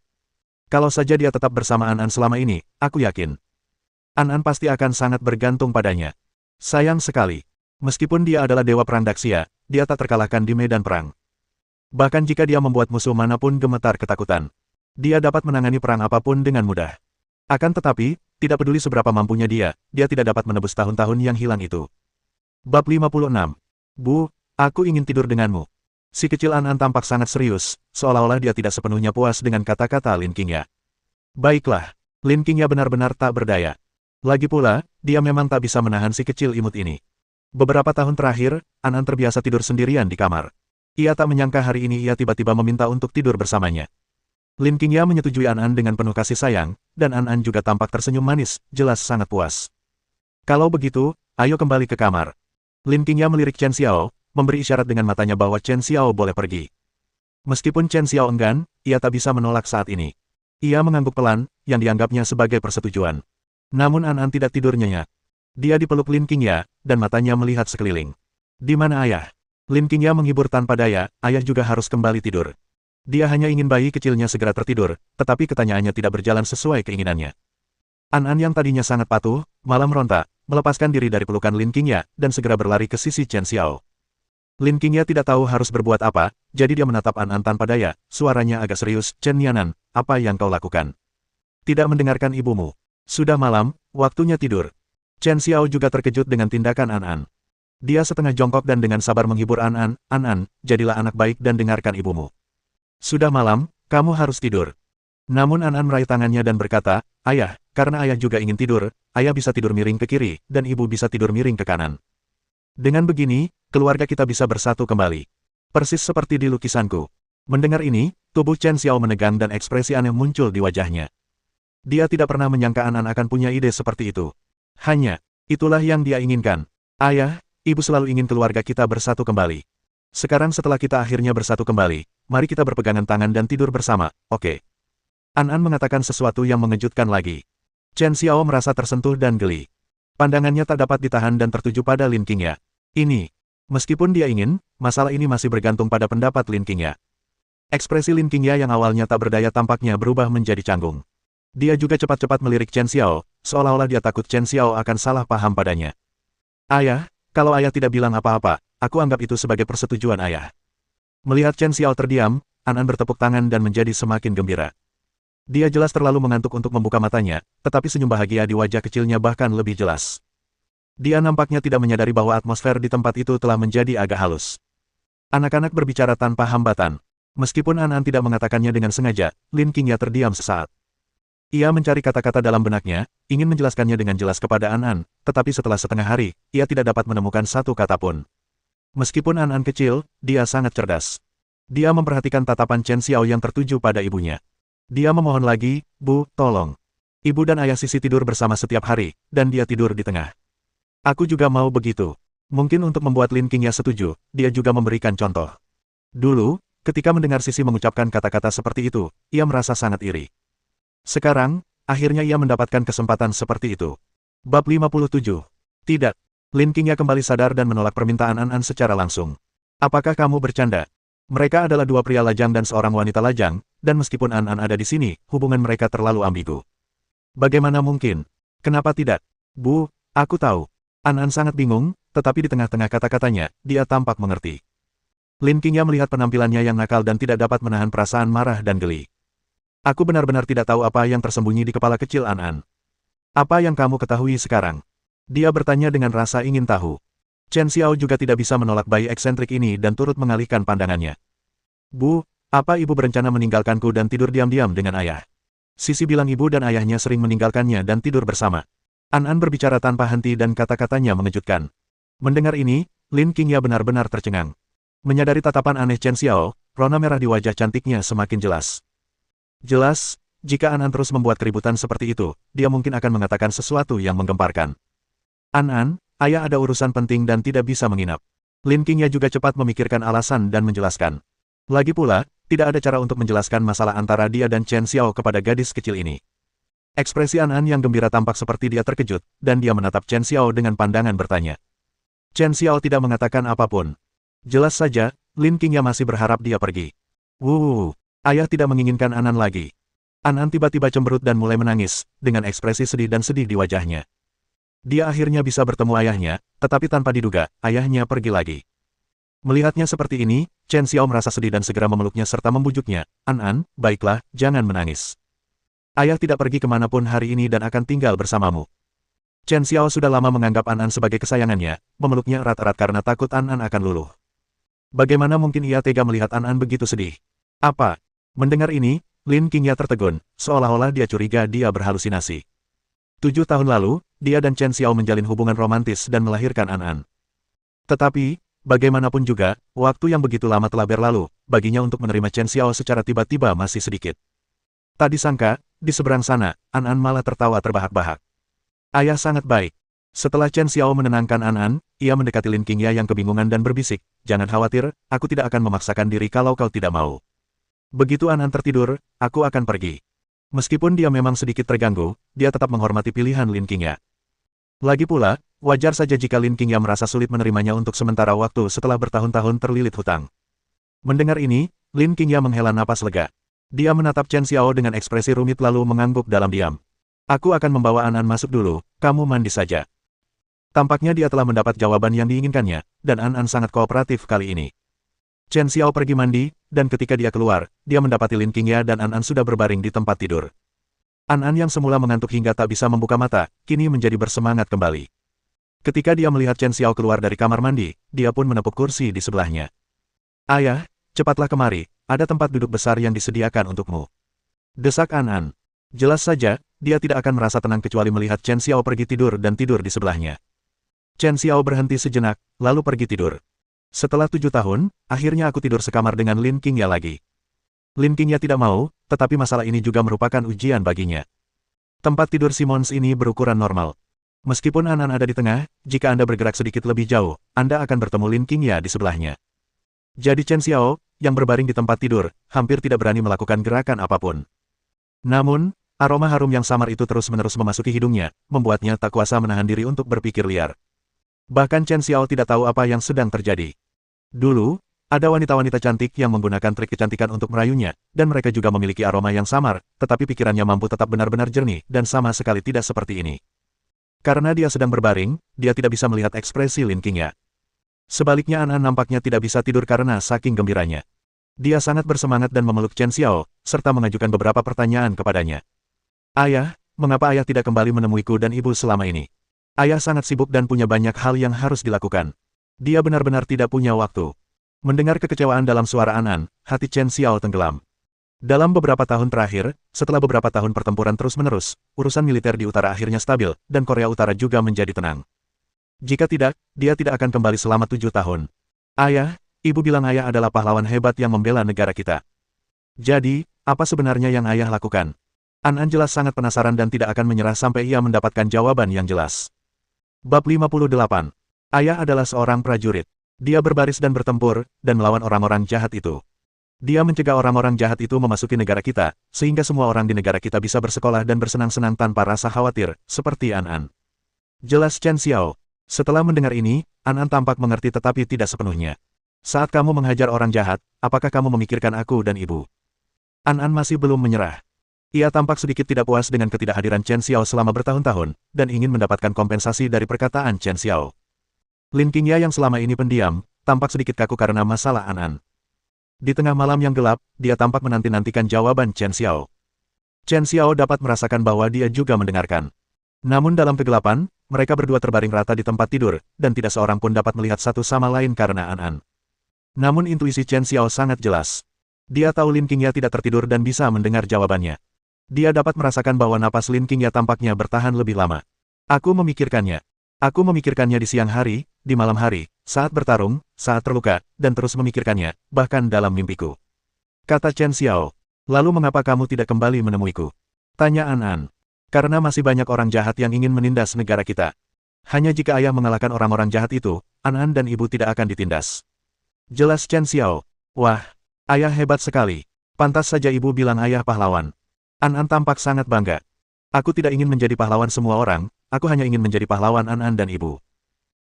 Kalau saja dia tetap bersama An selama ini, aku yakin. An pasti akan sangat bergantung padanya. Sayang sekali. Meskipun dia adalah dewa perang Daxia, dia tak terkalahkan di medan perang. Bahkan jika dia membuat musuh manapun gemetar ketakutan, dia dapat menangani perang apapun dengan mudah. Akan tetapi, tidak peduli seberapa mampunya dia tidak dapat menebus tahun-tahun yang hilang itu. Bab 56. Bu, aku ingin tidur denganmu. Si kecil An tampak sangat serius, seolah-olah dia tidak sepenuhnya puas dengan kata-kata Lin Qingya. Baiklah, Lin Qingya benar-benar tak berdaya. Lagi pula, dia memang tak bisa menahan si kecil imut ini. Beberapa tahun terakhir, An terbiasa tidur sendirian di kamar. Ia tak menyangka hari ini ia tiba-tiba meminta untuk tidur bersamanya. Lin Qingya menyetujui An dengan penuh kasih sayang, dan An juga tampak tersenyum manis, jelas sangat puas. Kalau begitu, ayo kembali ke kamar. Lin Qingya melirik Chen Xiao, memberi isyarat dengan matanya bahwa Chen Xiao boleh pergi. Meskipun Chen Xiao enggan, ia tak bisa menolak saat ini. Ia mengangguk pelan, yang dianggapnya sebagai persetujuan. Namun An tidak tidur nyenyak. Dia dipeluk Lin Qingya, dan matanya melihat sekeliling. Di mana ayah? Lin Qingya menghibur tanpa daya, ayah juga harus kembali tidur. Dia hanya ingin bayi kecilnya segera tertidur, tetapi ketanyaannya tidak berjalan sesuai keinginannya. An yang tadinya sangat patuh, malah meronta, melepaskan diri dari pelukan Lin Qingya, dan segera berlari ke sisi Chen Xiao. Lin Qingya tidak tahu harus berbuat apa, jadi dia menatap An tanpa daya, suaranya agak serius, Chen Nianan, apa yang kau lakukan? Tidak mendengarkan ibumu. Sudah malam, waktunya tidur. Chen Xiao juga terkejut dengan tindakan An. Dia setengah jongkok dan dengan sabar menghibur An, jadilah anak baik dan dengarkan ibumu. Sudah malam, kamu harus tidur. Namun An meraih tangannya dan berkata, ayah, karena ayah juga ingin tidur, ayah bisa tidur miring ke kiri, dan ibu bisa tidur miring ke kanan. Dengan begini, keluarga kita bisa bersatu kembali. Persis seperti di lukisanku. Mendengar ini, tubuh Chen Xiao menegang dan ekspresi aneh muncul di wajahnya. Dia tidak pernah menyangka An akan punya ide seperti itu. Hanya, itulah yang dia inginkan. Ayah, ibu selalu ingin keluarga kita bersatu kembali. Sekarang setelah kita akhirnya bersatu kembali, mari kita berpegangan tangan dan tidur bersama, oke? An mengatakan sesuatu yang mengejutkan lagi. Chen Xiao merasa tersentuh dan geli. Pandangannya tak dapat ditahan dan tertuju pada Lin Qingya. Ini, meskipun dia ingin, masalah ini masih bergantung pada pendapat Lin Qingya. Ekspresi Lin Qingya yang awalnya tak berdaya tampaknya berubah menjadi canggung. Dia juga cepat-cepat melirik Chen Xiao, seolah-olah dia takut Chen Xiao akan salah paham padanya. Ayah, kalau ayah tidak bilang apa-apa, aku anggap itu sebagai persetujuan ayah. Melihat Chen Xiao terdiam, An bertepuk tangan dan menjadi semakin gembira. Dia jelas terlalu mengantuk untuk membuka matanya, tetapi senyum bahagia di wajah kecilnya bahkan lebih jelas. Dia nampaknya tidak menyadari bahwa atmosfer di tempat itu telah menjadi agak halus. Anak-anak berbicara tanpa hambatan. Meskipun An tidak mengatakannya dengan sengaja, Lin Qingya terdiam sesaat. Ia mencari kata-kata dalam benaknya, ingin menjelaskannya dengan jelas kepada An, tetapi setelah setengah hari, ia tidak dapat menemukan satu kata pun. Meskipun An kecil, dia sangat cerdas. Dia memperhatikan tatapan Chen Xiao yang tertuju pada ibunya. Dia memohon lagi, Bu, tolong. Ibu dan ayah Sisi tidur bersama setiap hari, dan dia tidur di tengah. Aku juga mau begitu. Mungkin untuk membuat Lin Qingya setuju, dia juga memberikan contoh. Dulu, ketika mendengar Sisi mengucapkan kata-kata seperti itu, ia merasa sangat iri. Sekarang, akhirnya ia mendapatkan kesempatan seperti itu. Bab 57. Tidak. Lin Qingya kembali sadar dan menolak permintaan An secara langsung. Apakah kamu bercanda? Mereka adalah dua pria lajang dan seorang wanita lajang, dan meskipun An ada di sini, hubungan mereka terlalu ambigu. Bagaimana mungkin? Kenapa tidak? Bu, aku tahu. An sangat bingung, tetapi di tengah-tengah kata-katanya, dia tampak mengerti. Lin Qingya melihat penampilannya yang nakal dan tidak dapat menahan perasaan marah dan geli. Aku benar-benar tidak tahu apa yang tersembunyi di kepala kecil An. Apa yang kamu ketahui sekarang? Dia bertanya dengan rasa ingin tahu. Chen Xiao juga tidak bisa menolak bayi eksentrik ini dan turut mengalihkan pandangannya. Bu, apa ibu berencana meninggalkanku dan tidur diam-diam dengan ayah? Sisi bilang ibu dan ayahnya sering meninggalkannya dan tidur bersama. An berbicara tanpa henti dan kata-katanya mengejutkan. Mendengar ini, Lin Qingya benar-benar tercengang. Menyadari tatapan aneh Chen Xiao, rona merah di wajah cantiknya semakin jelas. Jelas, jika An terus membuat keributan seperti itu, dia mungkin akan mengatakan sesuatu yang menggemparkan. An, ayah ada urusan penting dan tidak bisa menginap. Lin Qingya juga cepat memikirkan alasan dan menjelaskan. Lagi pula, tidak ada cara untuk menjelaskan masalah antara dia dan Chen Xiao kepada gadis kecil ini. Ekspresi An yang gembira tampak seperti dia terkejut, dan dia menatap Chen Xiao dengan pandangan bertanya. Chen Xiao tidak mengatakan apapun. Jelas saja, Lin Qingya masih berharap dia pergi. Ayah tidak menginginkan An lagi. An tiba-tiba cemberut dan mulai menangis, dengan ekspresi sedih dan sedih di wajahnya. Dia akhirnya bisa bertemu ayahnya, tetapi tanpa diduga, ayahnya pergi lagi. Melihatnya seperti ini, Chen Xiao merasa sedih dan segera memeluknya serta membujuknya. An, baiklah, jangan menangis. Ayah tidak pergi kemanapun hari ini dan akan tinggal bersamamu. Chen Xiao sudah lama menganggap An sebagai kesayangannya, memeluknya erat-erat karena takut An akan luluh. Bagaimana mungkin ia tega melihat An begitu sedih? Apa? Mendengar ini, Lin Qingya tertegun, seolah-olah dia curiga dia berhalusinasi. 7 tahun lalu, dia dan Chen Xiao menjalin hubungan romantis dan melahirkan An. Tetapi, bagaimanapun juga, waktu yang begitu lama telah berlalu, baginya untuk menerima Chen Xiao secara tiba-tiba masih sedikit. Tak disangka, di seberang sana, An malah tertawa terbahak-bahak. Ayah sangat baik. Setelah Chen Xiao menenangkan An, ia mendekati Lin Qingya yang kebingungan dan berbisik, jangan khawatir, aku tidak akan memaksakan diri kalau kau tidak mau. Begitu An tertidur, aku akan pergi. Meskipun dia memang sedikit terganggu, dia tetap menghormati pilihan Lin Qingya. Lagi pula, wajar saja jika Lin Qingya merasa sulit menerimanya untuk sementara waktu setelah bertahun-tahun terlilit hutang. Mendengar ini, Lin Qingya menghela napas lega. Dia menatap Chen Xiao dengan ekspresi rumit lalu mengangguk dalam diam. Aku akan membawa An masuk dulu, kamu mandi saja. Tampaknya dia telah mendapat jawaban yang diinginkannya, dan An sangat kooperatif kali ini. Chen Xiao pergi mandi, dan ketika dia keluar, dia mendapati Lin Qingya dan An sudah berbaring di tempat tidur. An yang semula mengantuk hingga tak bisa membuka mata, kini menjadi bersemangat kembali. Ketika dia melihat Chen Xiao keluar dari kamar mandi, dia pun menepuk kursi di sebelahnya. Ayah, cepatlah kemari, ada tempat duduk besar yang disediakan untukmu. Desak An. Jelas saja, dia tidak akan merasa tenang kecuali melihat Chen Xiao pergi tidur dan tidur di sebelahnya. Chen Xiao berhenti sejenak, lalu pergi tidur. Setelah 7 tahun, akhirnya aku tidur sekamar dengan Lin Qingya lagi. Lin Qingya tidak mau, tetapi masalah ini juga merupakan ujian baginya. Tempat tidur Simons ini berukuran normal. Meskipun An ada di tengah, jika Anda bergerak sedikit lebih jauh, Anda akan bertemu Lin Qingya di sebelahnya. Jadi Chen Xiao, yang berbaring di tempat tidur, hampir tidak berani melakukan gerakan apapun. Namun, aroma harum yang samar itu terus-menerus memasuki hidungnya, membuatnya tak kuasa menahan diri untuk berpikir liar. Bahkan Chen Xiao tidak tahu apa yang sedang terjadi. Dulu, ada wanita-wanita cantik yang menggunakan trik kecantikan untuk merayunya, dan mereka juga memiliki aroma yang samar, tetapi pikirannya mampu tetap benar-benar jernih, dan sama sekali tidak seperti ini. Karena dia sedang berbaring, dia tidak bisa melihat ekspresi Lin Qingya. Sebaliknya An nampaknya tidak bisa tidur karena saking gembiranya. Dia sangat bersemangat dan memeluk Chen Xiao, serta mengajukan beberapa pertanyaan kepadanya. Ayah, mengapa ayah tidak kembali menemuiku dan ibu selama ini? Ayah sangat sibuk dan punya banyak hal yang harus dilakukan. Dia benar-benar tidak punya waktu. Mendengar kekecewaan dalam suara An, hati Chen Xiao tenggelam. Dalam beberapa tahun terakhir, setelah beberapa tahun pertempuran terus-menerus, urusan militer di utara akhirnya stabil, dan Korea Utara juga menjadi tenang. Jika tidak, dia tidak akan kembali selama 7 tahun. Ayah, ibu bilang ayah adalah pahlawan hebat yang membela negara kita. Jadi, apa sebenarnya yang ayah lakukan? An jelas sangat penasaran dan tidak akan menyerah sampai ia mendapatkan jawaban yang jelas. Bab 58. Ayah adalah seorang prajurit. Dia berbaris dan bertempur, dan melawan orang-orang jahat itu. Dia mencegah orang-orang jahat itu memasuki negara kita, sehingga semua orang di negara kita bisa bersekolah dan bersenang-senang tanpa rasa khawatir, seperti An. Jelas Chen Xiao. Setelah mendengar ini, An tampak mengerti tetapi tidak sepenuhnya. Saat kamu menghajar orang jahat, apakah kamu memikirkan aku dan ibu? An masih belum menyerah. Ia tampak sedikit tidak puas dengan ketidakhadiran Chen Xiao selama bertahun-tahun, dan ingin mendapatkan kompensasi dari perkataan Chen Xiao. Lin Qingya yang selama ini pendiam, tampak sedikit kaku karena masalah An. Di tengah malam yang gelap, dia tampak menanti-nantikan jawaban Chen Xiao. Chen Xiao dapat merasakan bahwa dia juga mendengarkan. Namun dalam kegelapan, mereka berdua terbaring rata di tempat tidur, dan tidak seorang pun dapat melihat satu sama lain karena An. Namun intuisi Chen Xiao sangat jelas. Dia tahu Lin Qingya tidak tertidur dan bisa mendengar jawabannya. Dia dapat merasakan bahwa napas Lin Qingya tampaknya bertahan lebih lama. Aku memikirkannya. Aku memikirkannya di siang hari, di malam hari, saat bertarung, saat terluka, dan terus memikirkannya, bahkan dalam mimpiku. Kata Chen Xiao. Lalu mengapa kamu tidak kembali menemuiku? Tanya An. Karena masih banyak orang jahat yang ingin menindas negara kita. Hanya jika ayah mengalahkan orang-orang jahat itu, An dan ibu tidak akan ditindas. Jelas Chen Xiao. Wah, ayah hebat sekali. Pantas saja ibu bilang ayah pahlawan. An tampak sangat bangga. Aku tidak ingin menjadi pahlawan semua orang, aku hanya ingin menjadi pahlawan An dan ibu.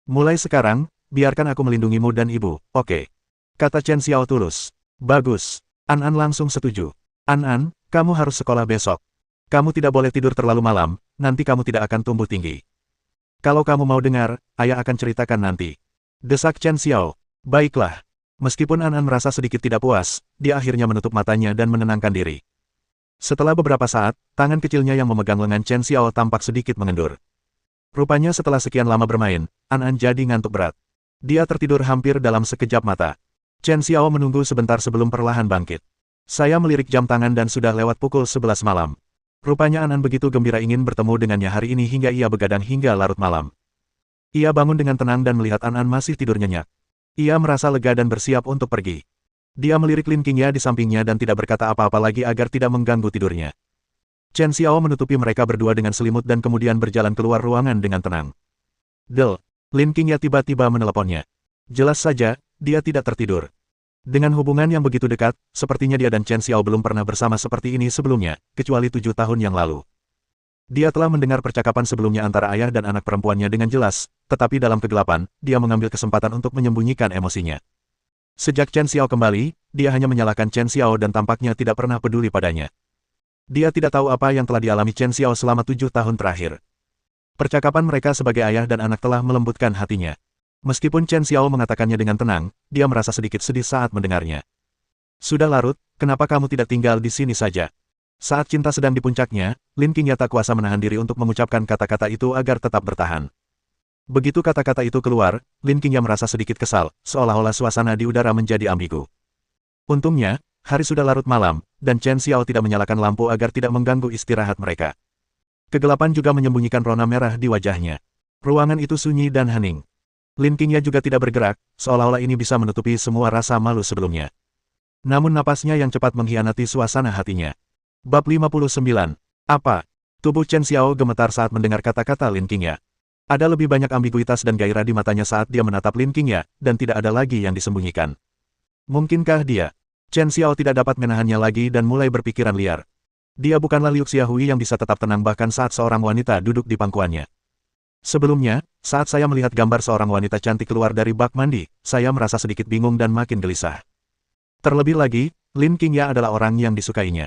Mulai sekarang, biarkan aku melindungimu dan ibu, oke? Kata Chen Xiao tulus. Bagus. An langsung setuju. An, kamu harus sekolah besok. Kamu tidak boleh tidur terlalu malam, nanti kamu tidak akan tumbuh tinggi. Kalau kamu mau dengar, ayah akan ceritakan nanti. Desak Chen Xiao. Baiklah. Meskipun An An merasa sedikit tidak puas, dia akhirnya menutup matanya dan menenangkan diri. Setelah beberapa saat, tangan kecilnya yang memegang lengan Chen Xiao tampak sedikit mengendur. Rupanya setelah sekian lama bermain, An An jadi ngantuk berat. Dia tertidur hampir dalam sekejap mata. Chen Xiao menunggu sebentar sebelum perlahan bangkit. Saya melirik jam tangan dan sudah lewat pukul 11 malam. Rupanya An An begitu gembira ingin bertemu dengannya hari ini hingga ia begadang hingga larut malam. Ia bangun dengan tenang dan melihat An An masih tidur nyenyak. Ia merasa lega dan bersiap untuk pergi. Dia melirik Lin Qingya di sampingnya dan tidak berkata apa-apa lagi agar tidak mengganggu tidurnya. Chen Xiao menutupi mereka berdua dengan selimut dan kemudian berjalan keluar ruangan dengan tenang. Del, Lin Qingya tiba-tiba meneleponnya. Jelas saja, dia tidak tertidur. Dengan hubungan yang begitu dekat, sepertinya dia dan Chen Xiao belum pernah bersama seperti ini sebelumnya, kecuali 7 tahun yang lalu. Dia telah mendengar percakapan sebelumnya antara ayah dan anak perempuannya dengan jelas, tetapi dalam kegelapan, dia mengambil kesempatan untuk menyembunyikan emosinya. Sejak Chen Xiao kembali, dia hanya menyalahkan Chen Xiao dan tampaknya tidak pernah peduli padanya. Dia tidak tahu apa yang telah dialami Chen Xiao selama 7 tahun terakhir. Percakapan mereka sebagai ayah dan anak telah melembutkan hatinya. Meskipun Chen Xiao mengatakannya dengan tenang, dia merasa sedikit sedih saat mendengarnya. Sudah larut, kenapa kamu tidak tinggal di sini saja? Saat cinta sedang di puncaknya, Lin Qingya tak kuasa menahan diri untuk mengucapkan kata-kata itu agar tetap bertahan. Begitu kata-kata itu keluar, Lin Qingya merasa sedikit kesal, seolah-olah suasana di udara menjadi ambigu. Untungnya, hari sudah larut malam, dan Chen Xiao tidak menyalakan lampu agar tidak mengganggu istirahat mereka. Kegelapan juga menyembunyikan rona merah di wajahnya. Ruangan itu sunyi dan hening. Lin Qingya juga tidak bergerak, seolah-olah ini bisa menutupi semua rasa malu sebelumnya. Namun napasnya yang cepat mengkhianati suasana hatinya. Bab 59. Apa? Tubuh Chen Xiao gemetar saat mendengar kata-kata Lin Qingya. Ada lebih banyak ambiguitas dan gairah di matanya saat dia menatap Lin Qingya, dan tidak ada lagi yang disembunyikan. Mungkinkah dia? Chen Xiao tidak dapat menahannya lagi dan mulai berpikiran liar. Dia bukanlah Liu Xiaohui yang bisa tetap tenang bahkan saat seorang wanita duduk di pangkuannya. Sebelumnya, saat saya melihat gambar seorang wanita cantik keluar dari bak mandi, saya merasa sedikit bingung dan makin gelisah. Terlebih lagi, Lin Qingya adalah orang yang disukainya.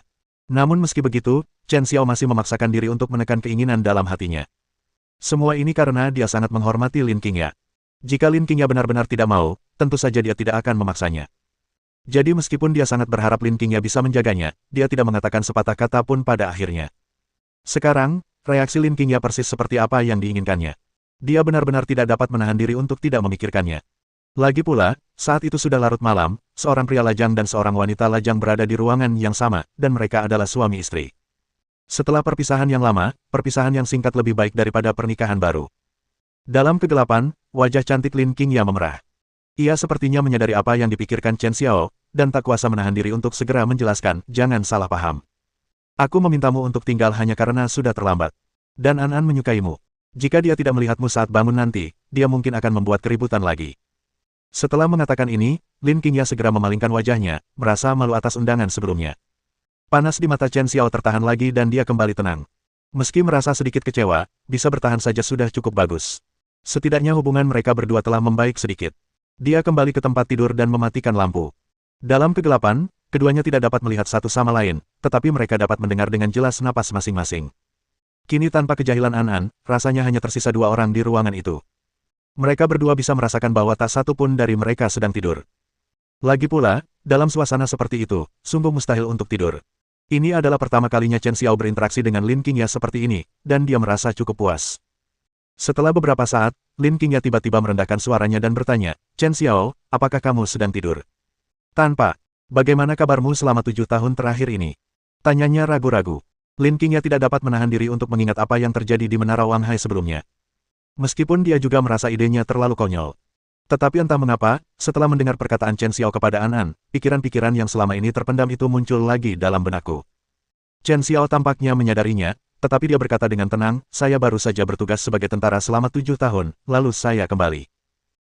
Namun meski begitu, Chen Xiao masih memaksakan diri untuk menekan keinginan dalam hatinya. Semua ini karena dia sangat menghormati Lin Qingya. Jika Lin Qingya benar-benar tidak mau, tentu saja dia tidak akan memaksanya. Jadi meskipun dia sangat berharap Lin Qingya bisa menjaganya, dia tidak mengatakan sepatah kata pun pada akhirnya. Sekarang, reaksi Lin Qingya persis seperti apa yang diinginkannya. Dia benar-benar tidak dapat menahan diri untuk tidak memikirkannya. Lagi pula, saat itu sudah larut malam, seorang pria lajang dan seorang wanita lajang berada di ruangan yang sama, dan mereka adalah suami istri. Setelah perpisahan yang lama, perpisahan yang singkat lebih baik daripada pernikahan baru. Dalam kegelapan, wajah cantik Lin Qingya memerah. Ia sepertinya menyadari apa yang dipikirkan Chen Xiao, dan tak kuasa menahan diri untuk segera menjelaskan, jangan salah paham. Aku memintamu untuk tinggal hanya karena sudah terlambat. Dan An An menyukaimu. Jika dia tidak melihatmu saat bangun nanti, dia mungkin akan membuat keributan lagi. Setelah mengatakan ini, Lin Qingya segera memalingkan wajahnya, merasa malu atas undangan sebelumnya. Panas di mata Chen Xiao tertahan lagi dan dia kembali tenang. Meski merasa sedikit kecewa, bisa bertahan saja sudah cukup bagus. Setidaknya hubungan mereka berdua telah membaik sedikit. Dia kembali ke tempat tidur dan mematikan lampu. Dalam kegelapan, keduanya tidak dapat melihat satu sama lain, tetapi mereka dapat mendengar dengan jelas napas masing-masing. Kini tanpa kejahilan An An, rasanya hanya tersisa 2 orang di ruangan itu. Mereka berdua bisa merasakan bahwa tak satu pun dari mereka sedang tidur. Lagi pula, dalam suasana seperti itu, sungguh mustahil untuk tidur. Ini adalah pertama kalinya Chen Xiao berinteraksi dengan Lin Qingya seperti ini, dan dia merasa cukup puas. Setelah beberapa saat, Lin Qingya tiba-tiba merendahkan suaranya dan bertanya, Chen Xiao, apakah kamu sedang tidur? Tanpa. Bagaimana kabarmu selama 7 tahun terakhir ini? Tanyanya ragu-ragu. Lin Qingya tidak dapat menahan diri untuk mengingat apa yang terjadi di Menara Wang Hai sebelumnya. Meskipun dia juga merasa idenya terlalu konyol. Tetapi entah mengapa, setelah mendengar perkataan Chen Xiao kepada An An, pikiran-pikiran yang selama ini terpendam itu muncul lagi dalam benakku. Chen Xiao tampaknya menyadarinya, tetapi dia berkata dengan tenang, saya baru saja bertugas sebagai tentara selama 7 tahun, lalu saya kembali.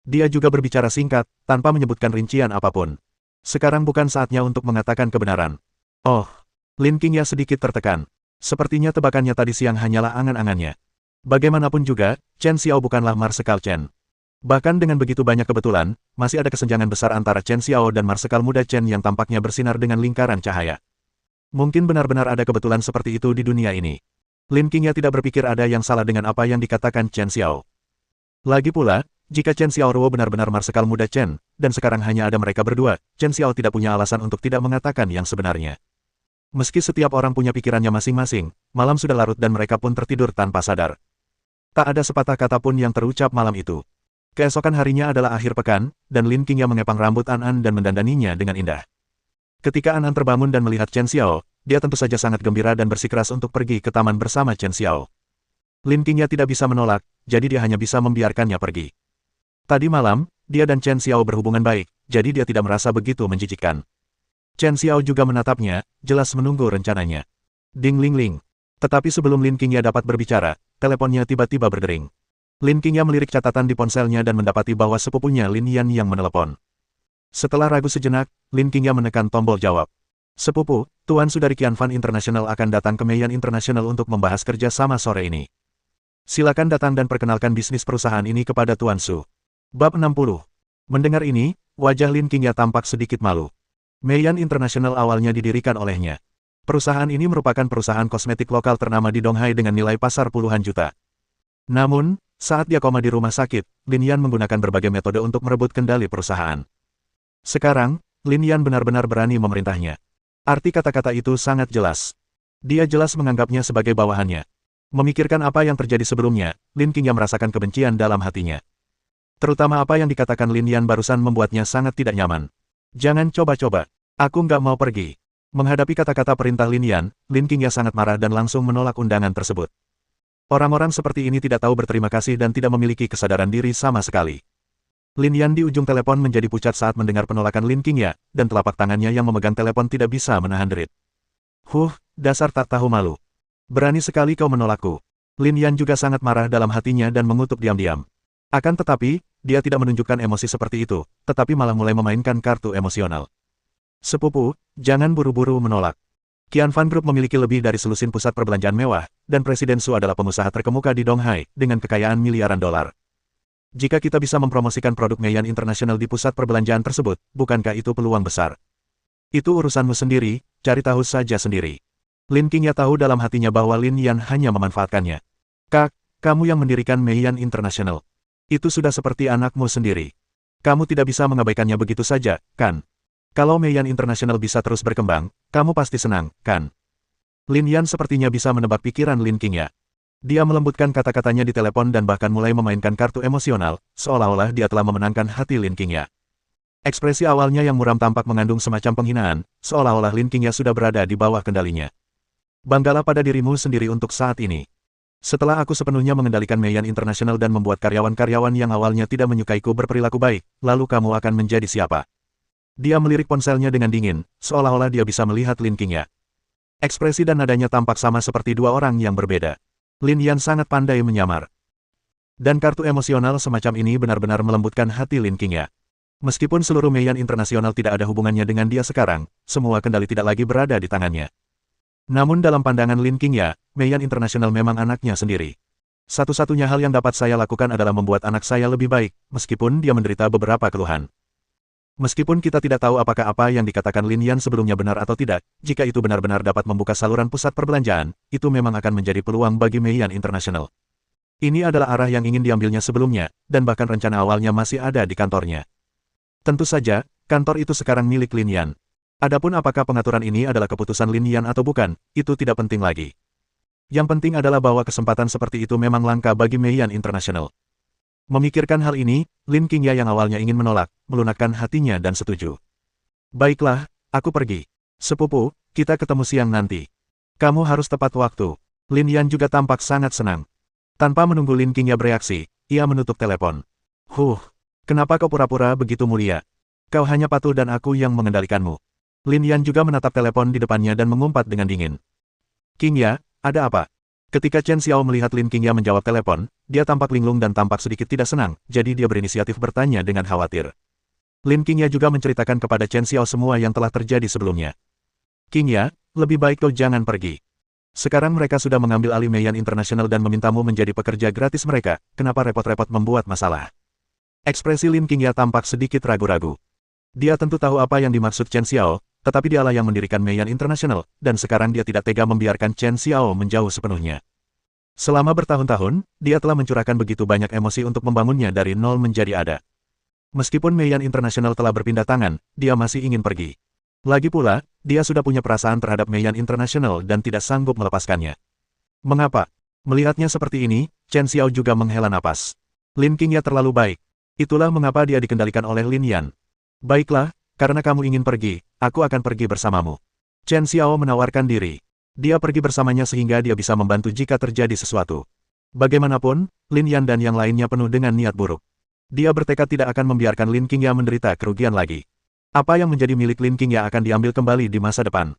Dia juga berbicara singkat, tanpa menyebutkan rincian apapun. Sekarang bukan saatnya untuk mengatakan kebenaran. Oh, Lin Qingya sedikit tertekan. Sepertinya tebakannya tadi siang hanyalah angan-angannya. Bagaimanapun juga, Chen Xiao bukanlah Marsekal Chen. Bahkan dengan begitu banyak kebetulan, masih ada kesenjangan besar antara Chen Xiao dan Marsekal muda Chen yang tampaknya bersinar dengan lingkaran cahaya. Mungkin benar-benar ada kebetulan seperti itu di dunia ini. Lin Qingya tidak berpikir ada yang salah dengan apa yang dikatakan Chen Xiao. Lagi pula, Jika Chen Xiaoruo benar-benar marsekal muda Chen, dan sekarang hanya ada mereka berdua, Chen Xiao tidak punya alasan untuk tidak mengatakan yang sebenarnya. Meski setiap orang punya pikirannya masing-masing, malam sudah larut dan mereka pun tertidur tanpa sadar. Tak ada sepatah kata pun yang terucap malam itu. Keesokan harinya adalah akhir pekan, dan Lin Qingya mengepang rambut An-An dan mendandaninya dengan indah. Ketika An-An terbangun dan melihat Chen Xiao, dia tentu saja sangat gembira dan bersikeras untuk pergi ke taman bersama Chen Xiao. Lin Qingya tidak bisa menolak, jadi dia hanya bisa membiarkannya pergi. Tadi malam, dia dan Chen Xiao berhubungan baik, jadi dia tidak merasa begitu menjijikkan. Chen Xiao juga menatapnya, jelas menunggu rencananya. Ding ling ling. Tetapi sebelum Lin Qingya dapat berbicara, teleponnya tiba-tiba berdering. Lin Qingya melirik catatan di ponselnya dan mendapati bahwa sepupunya Lin Yan yang menelepon. Setelah ragu sejenak, Lin Qingya menekan tombol jawab. Sepupu, Tuan Su dari Qianfan International akan datang ke Meiyan International untuk membahas kerja sama sore ini. Silakan datang dan perkenalkan bisnis perusahaan ini kepada Tuan Su. Bab 60. Mendengar ini, wajah Lin Qingya tampak sedikit malu. Meiyan International awalnya didirikan olehnya. Perusahaan ini merupakan perusahaan kosmetik lokal ternama di Donghai dengan nilai pasar puluhan juta. Namun, saat dia koma di rumah sakit, Lin Yan menggunakan berbagai metode untuk merebut kendali perusahaan. Sekarang, Lin Yan benar-benar berani memerintahnya. Arti kata-kata itu sangat jelas. Dia jelas menganggapnya sebagai bawahannya. Memikirkan apa yang terjadi sebelumnya, Lin Qingya merasakan kebencian dalam hatinya. Terutama apa yang dikatakan Lin Yan barusan membuatnya sangat tidak nyaman. Jangan coba-coba. Aku nggak mau pergi. Menghadapi kata-kata perintah Lin Yan, Lin Qingya sangat marah dan langsung menolak undangan tersebut. Orang-orang seperti ini tidak tahu berterima kasih dan tidak memiliki kesadaran diri sama sekali. Lin Yan di ujung telepon menjadi pucat saat mendengar penolakan Lin Qingya, dan telapak tangannya yang memegang telepon tidak bisa menahan derit. Dasar tak tahu malu. Berani sekali kau menolakku. Lin Yan juga sangat marah dalam hatinya dan mengutuk diam-diam. Akan tetapi, dia tidak menunjukkan emosi seperti itu, tetapi malah mulai memainkan kartu emosional. Sepupu, jangan buru-buru menolak. Qianfan Group memiliki lebih dari selusin pusat perbelanjaan mewah, dan Presiden Su adalah pengusaha terkemuka di Donghai, dengan kekayaan miliaran dolar. Jika kita bisa mempromosikan produk Meiyan International di pusat perbelanjaan tersebut, bukankah itu peluang besar? Itu urusanmu sendiri, cari tahu saja sendiri. Lin Qingya tahu dalam hatinya bahwa Lin Yan hanya memanfaatkannya. Kak, kamu yang mendirikan Meiyan International. Itu sudah seperti anakmu sendiri. Kamu tidak bisa mengabaikannya begitu saja, kan? Kalau Meiyan International bisa terus berkembang, kamu pasti senang, kan? Lin Yan sepertinya bisa menebak pikiran Lin Qingya. Dia melembutkan kata-katanya di telepon dan bahkan mulai memainkan kartu emosional, seolah-olah dia telah memenangkan hati Lin Qingya. Ekspresi awalnya yang muram tampak mengandung semacam penghinaan, seolah-olah Lin Qingya sudah berada di bawah kendalinya. Banggalah pada dirimu sendiri untuk saat ini. Setelah aku sepenuhnya mengendalikan Meiyan International dan membuat karyawan-karyawan yang awalnya tidak menyukaiku berperilaku baik, lalu kamu akan menjadi siapa? Dia melirik ponselnya dengan dingin, seolah-olah dia bisa melihat Lin Qingya. Ekspresi dan nadanya tampak sama seperti dua orang yang berbeda. Lin Yan sangat pandai menyamar. Dan kartu emosional semacam ini benar-benar melembutkan hati Lin Qingya. Meskipun seluruh Meiyan International tidak ada hubungannya dengan dia sekarang, semua kendali tidak lagi berada di tangannya. Namun dalam pandangan Lin Qingya, Meiyan International memang anaknya sendiri. Satu-satunya hal yang dapat saya lakukan adalah membuat anak saya lebih baik, meskipun dia menderita beberapa keluhan. Meskipun kita tidak tahu apakah apa yang dikatakan Lin Yan sebelumnya benar atau tidak, jika itu benar-benar dapat membuka saluran pusat perbelanjaan, itu memang akan menjadi peluang bagi Meiyan International. Ini adalah arah yang ingin diambilnya sebelumnya, dan bahkan rencana awalnya masih ada di kantornya. Tentu saja, kantor itu sekarang milik Lin Yan. Adapun apakah pengaturan ini adalah keputusan Lin Yan atau bukan, itu tidak penting lagi. Yang penting adalah bahwa kesempatan seperti itu memang langka bagi Meiyan International. Memikirkan hal ini, Lin Qingya yang awalnya ingin menolak, melunakkan hatinya dan setuju. Baiklah, aku pergi. Sepupu, kita ketemu siang nanti. Kamu harus tepat waktu. Lin Yan juga tampak sangat senang. Tanpa menunggu Lin Qingya bereaksi, ia menutup telepon. Kenapa kau pura-pura begitu mulia? Kau hanya patuh dan aku yang mengendalikanmu. Lin Yan juga menatap telepon di depannya dan mengumpat dengan dingin. Qingya, ada apa? Ketika Chen Xiao melihat Lin Qingya menjawab telepon, dia tampak linglung dan tampak sedikit tidak senang, jadi dia berinisiatif bertanya dengan khawatir. Lin Qingya juga menceritakan kepada Chen Xiao semua yang telah terjadi sebelumnya. Qingya, lebih baik kau jangan pergi. Sekarang mereka sudah mengambil alih Meiyan International dan memintamu menjadi pekerja gratis mereka, kenapa repot-repot membuat masalah? Ekspresi Lin Qingya tampak sedikit ragu-ragu. Dia tentu tahu apa yang dimaksud Chen Xiao, tetapi dialah yang mendirikan Meiyan International, dan sekarang dia tidak tega membiarkan Chen Xiao menjauh sepenuhnya. Selama bertahun-tahun, dia telah mencurahkan begitu banyak emosi untuk membangunnya dari nol menjadi ada. Meskipun Meiyan International telah berpindah tangan, dia masih ingin pergi. Lagi pula, dia sudah punya perasaan terhadap Meiyan International dan tidak sanggup melepaskannya. Mengapa? Melihatnya seperti ini, Chen Xiao juga menghela napas. Lin Qingya terlalu baik. Itulah mengapa dia dikendalikan oleh Lin Yan. Baiklah, karena kamu ingin pergi, aku akan pergi bersamamu. Chen Xiao menawarkan diri. Dia pergi bersamanya sehingga dia bisa membantu jika terjadi sesuatu. Bagaimanapun, Lin Yan dan yang lainnya penuh dengan niat buruk. Dia bertekad tidak akan membiarkan Lin Qingya menderita kerugian lagi. Apa yang menjadi milik Lin Qingya akan diambil kembali di masa depan.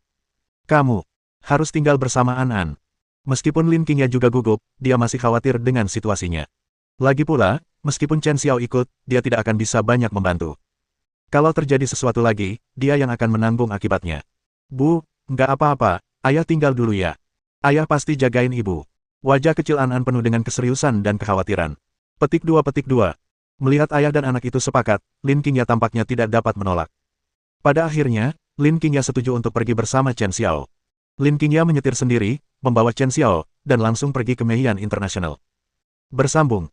Kamu harus tinggal bersama An. Meskipun Lin Qingya juga gugup, dia masih khawatir dengan situasinya. Lagi pula, meskipun Chen Xiao ikut, dia tidak akan bisa banyak membantu. Kalau terjadi sesuatu lagi, dia yang akan menanggung akibatnya. Bu, nggak apa-apa. Ayah tinggal dulu ya. Ayah pasti jagain ibu. Wajah kecil An penuh dengan keseriusan dan kekhawatiran. Petik 2. Melihat ayah dan anak itu sepakat, Lin Qingya tampaknya tidak dapat menolak. Pada akhirnya, Lin Qingya setuju untuk pergi bersama Chen Xiao. Lin Qingya menyetir sendiri, membawa Chen Xiao, dan langsung pergi ke Meiyan International. Bersambung.